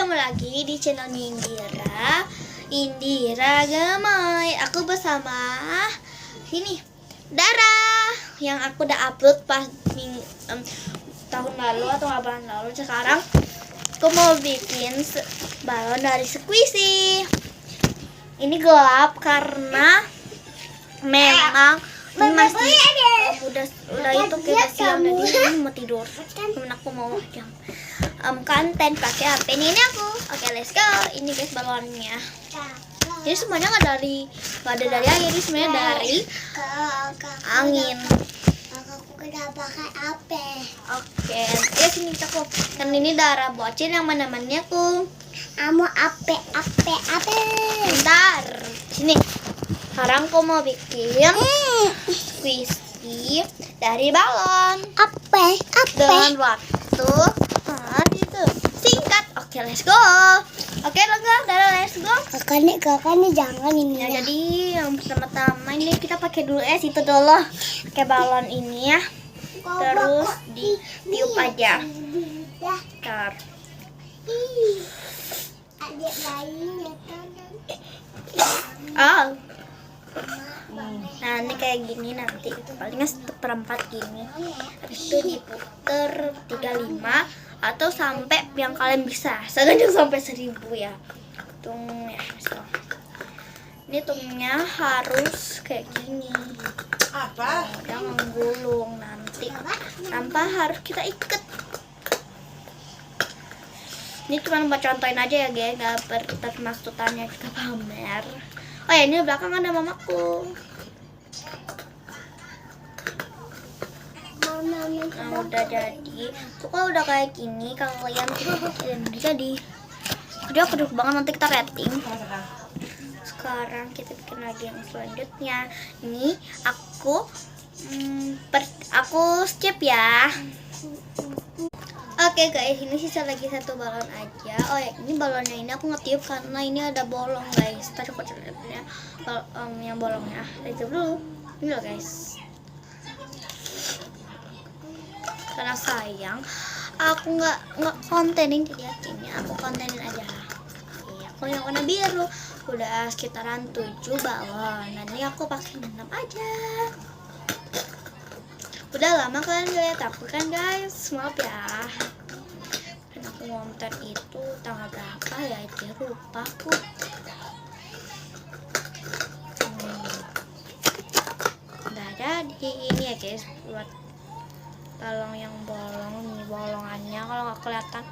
ketemu lagi di channel Indira Gemoy. Aku bersama ini Dara yang aku udah upload pas tahun lalu atau bulan lalu. Sekarang aku mau bikin balon dari squishy. Ini gelap karena memang masih udah itu kita siang dan ini mau tidur. Temen aku mau konten pakai HP ini aku. Oke, let's go. Ini guys balonnya. Jadi semuanya nggak ada dari air, ini semuanya dari angin. Pakai HP. Oke, ya sini aku. Kan ini Dara bocil yang menemani aku. Amo HP. Bentar, sini. Sekarang aku mau bikin squishy dari balon. Apa? Dengan waktu itu singkat. Oke, let's go. Oke, Dara, let's go. Kakak nih jangan ini Ya, ya. jadi yang pertama-tama ini kita pakai dulu itu dulu. Pakai balon ini ya. Terus ditiup aja. Ntar. Adik bayinya Oh. Nah, ini kayak gini nanti. Palingnya 1/4 gini. Habis itu diputer 35 atau sampai yang kalian bisa. Sengaja sampai 1000 ya. Tung ya. So. Ini tungnya harus kayak gini. Apa? Jangan gulung nanti. Tanpa harus kita ikat. Ini cuma buat contohin aja ya guys, gak bermaksudannya kita pamer. Oh ya, ini di belakang ada mamaku. Nah, udah jadi. Tuh kalau udah kayak gini, kalau kalian udah jadi. Udah keduk banget, nanti kita rating. Sekarang kita bikin lagi yang selanjutnya. Ini aku skip ya. Oke guys, ini sisa lagi satu balon aja. Oh ya, ini balonnya ini aku ngetiup karena ini ada bolong guys. Tadi aku coba yang bolongnya. Itu dulu. Ini loh guys. Karena sayang, aku nggak kontenin jadi akhirnya aku kontenin aja. Iya, aku yang warna biru. Udah sekitaran 7 balon. Dan ini aku pakai 6 aja. Udah lama kalian lihat aku kan guys, maaf ya. Karena aku ngonten itu tanggal berapa ya, itu lupa aku. Udah jadi ini ya guys, buat balon yang bolong, ini bolongannya kalau nggak kelihatan